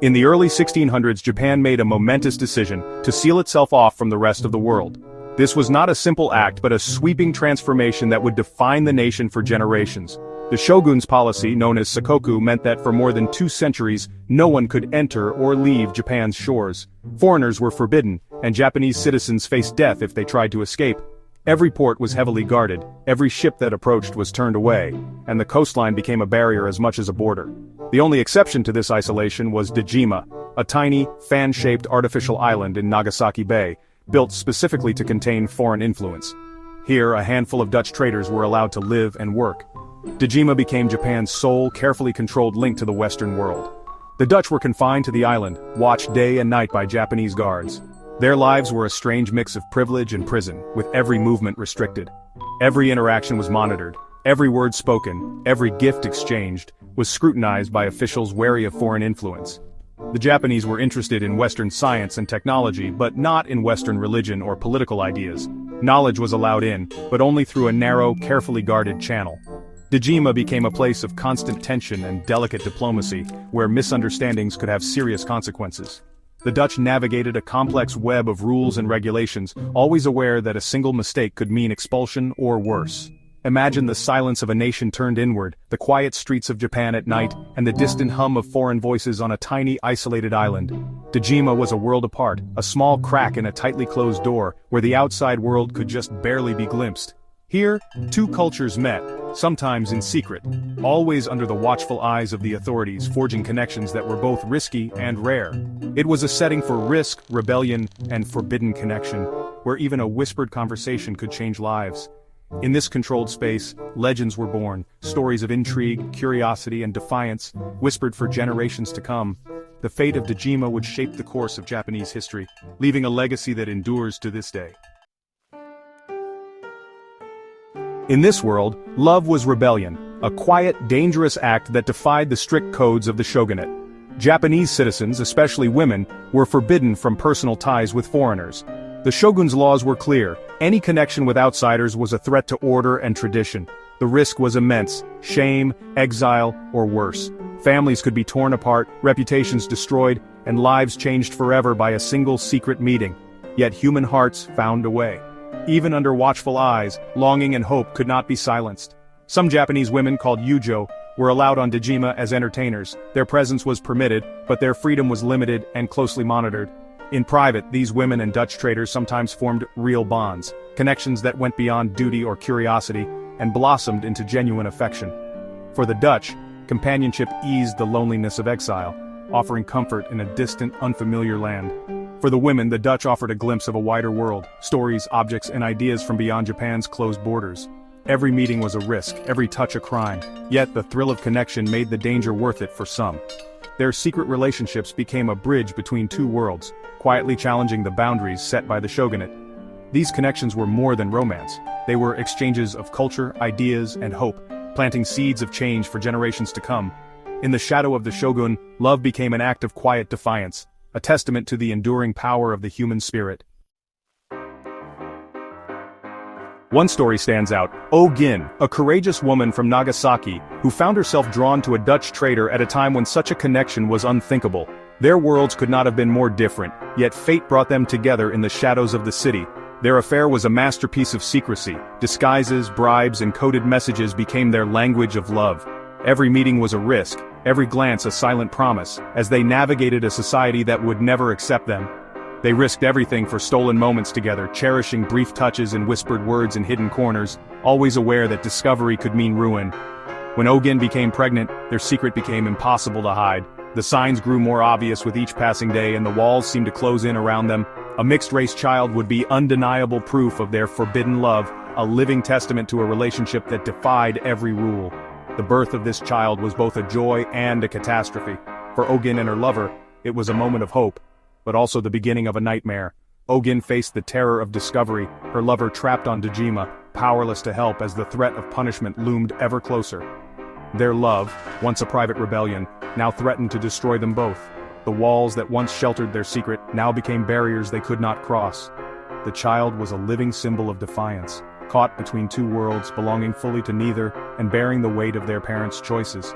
In the early 1600s, Japan made a momentous decision to seal itself off from the rest of the world. This was not a simple act but a sweeping transformation that would define the nation for generations. The shogun's policy, known as Sakoku, meant that for more than 2 centuries, no one could enter or leave Japan's shores. Foreigners were forbidden, and Japanese citizens faced death if they tried to escape. Every port was heavily guarded, every ship that approached was turned away, and the coastline became a barrier as much as a border. The only exception to this isolation was Dejima, a tiny, fan-shaped artificial island in Nagasaki Bay, built specifically to contain foreign influence. Here, a handful of Dutch traders were allowed to live and work. Dejima became Japan's sole, carefully controlled link to the Western world. The Dutch were confined to the island, watched day and night by Japanese guards. Their lives were a strange mix of privilege and prison, with every movement restricted. Every interaction was monitored. Every word spoken, every gift exchanged, was scrutinized by officials wary of foreign influence. The Japanese were interested in Western science and technology, but not in Western religion or political ideas. Knowledge was allowed in, but only through a narrow, carefully guarded channel. Dejima became a place of constant tension and delicate diplomacy, where misunderstandings could have serious consequences. The Dutch navigated a complex web of rules and regulations, always aware that a single mistake could mean expulsion or worse. Imagine the silence of a nation turned inward, the quiet streets of Japan at night, and the distant hum of foreign voices on a tiny, isolated island. Dejima was a world apart, a small crack in a tightly closed door, where the outside world could just barely be glimpsed. Here, 2 cultures met, sometimes in secret, always under the watchful eyes of the authorities, forging connections that were both risky and rare. It was a setting for risk, rebellion, and forbidden connection, where even a whispered conversation could change lives. In this controlled space, legends were born, stories of intrigue, curiosity, and defiance, whispered for generations to come. The fate of Dejima would shape the course of Japanese history, leaving a legacy that endures to this day. In this world, love was rebellion, a quiet, dangerous act that defied the strict codes of the shogunate. Japanese citizens, especially women, were forbidden from personal ties with foreigners. The shogun's laws were clear: any connection with outsiders was a threat to order and tradition. The risk was immense: shame, exile, or worse. Families could be torn apart, reputations destroyed, and lives changed forever by a single secret meeting. Yet human hearts found a way. Even under watchful eyes, longing and hope could not be silenced. Some Japanese women, called yujo, were allowed on Dejima as entertainers. Their presence was permitted, but their freedom was limited and closely monitored. In private, these women and Dutch traders sometimes formed real bonds, connections that went beyond duty or curiosity, and blossomed into genuine affection. For the Dutch, companionship eased the loneliness of exile, offering comfort in a distant, unfamiliar land. For the women, the Dutch offered a glimpse of a wider world, stories, objects, and ideas from beyond Japan's closed borders. Every meeting was a risk, every touch a crime, yet the thrill of connection made the danger worth it for some. Their secret relationships became a bridge between 2 worlds, quietly challenging the boundaries set by the shogunate. These connections were more than romance. They were exchanges of culture, ideas, and hope, planting seeds of change for generations to come. In the shadow of the shogun, love became an act of quiet defiance, a testament to the enduring power of the human spirit. One story stands out: Gin, a courageous woman from Nagasaki, who found herself drawn to a Dutch trader at a time when such a connection was unthinkable. Their worlds could not have been more different, yet fate brought them together in the shadows of the city. Their affair was a masterpiece of secrecy. Disguises, bribes, and coded messages became their language of love. Every meeting was a risk, every glance a silent promise, as they navigated a society that would never accept them. They risked everything for stolen moments together, cherishing brief touches and whispered words in hidden corners, always aware that discovery could mean ruin. When Gin became pregnant, their secret became impossible to hide. The signs grew more obvious with each passing day, and the walls seemed to close in around them. A mixed-race child would be undeniable proof of their forbidden love, a living testament to a relationship that defied every rule. The birth of this child was both a joy and a catastrophe. For Gin and her lover, it was a moment of hope, but also the beginning of a nightmare. Gin faced the terror of discovery, her lover trapped on Dejima, powerless to help as the threat of punishment loomed ever closer. Their love, once a private rebellion, now threatened to destroy them both. The walls that once sheltered their secret now became barriers they could not cross. The child was a living symbol of defiance, caught between 2 worlds, belonging fully to neither, and bearing the weight of their parents' choices.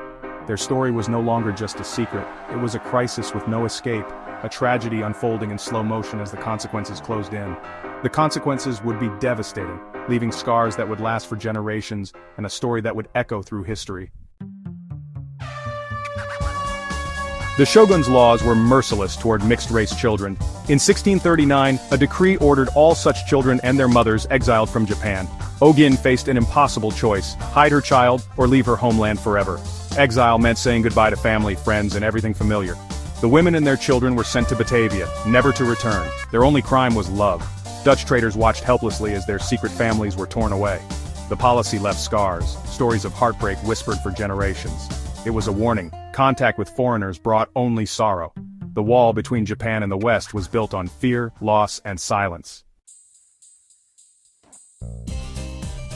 Their story was no longer just a secret, it was a crisis with no escape, a tragedy unfolding in slow motion as the consequences closed in. The consequences would be devastating, leaving scars that would last for generations, and a story that would echo through history. The shogun's laws were merciless toward mixed-race children. In 1639, a decree ordered all such children and their mothers exiled from Japan. Ogin faced an impossible choice: hide her child, or leave her homeland forever. Exile meant saying goodbye to family, friends, and everything familiar. The women and their children were sent to Batavia, never to return. Their only crime was love. Dutch traders watched helplessly as their secret families were torn away. The policy left scars, stories of heartbreak whispered for generations. It was a warning: contact with foreigners brought only sorrow. The wall between Japan and the West was built on fear, loss, and silence.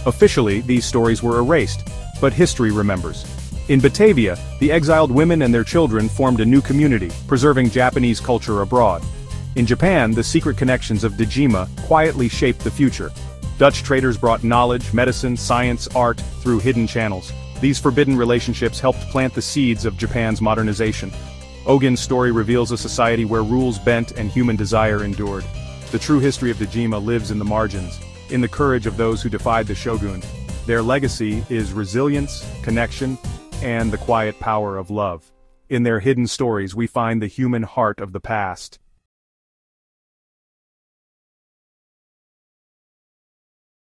Officially, these stories were erased, but history remembers. In Batavia, the exiled women and their children formed a new community, preserving Japanese culture abroad. In Japan, the secret connections of Dejima quietly shaped the future. Dutch traders brought knowledge, medicine, science, art through hidden channels. These forbidden relationships helped plant the seeds of Japan's modernization. Ogin's story reveals a society where rules bent and human desire endured. The true history of Dejima lives in the margins, in the courage of those who defied the shogun. Their legacy is resilience, connection, and the quiet power of love. In their hidden stories we find the human heart of the past.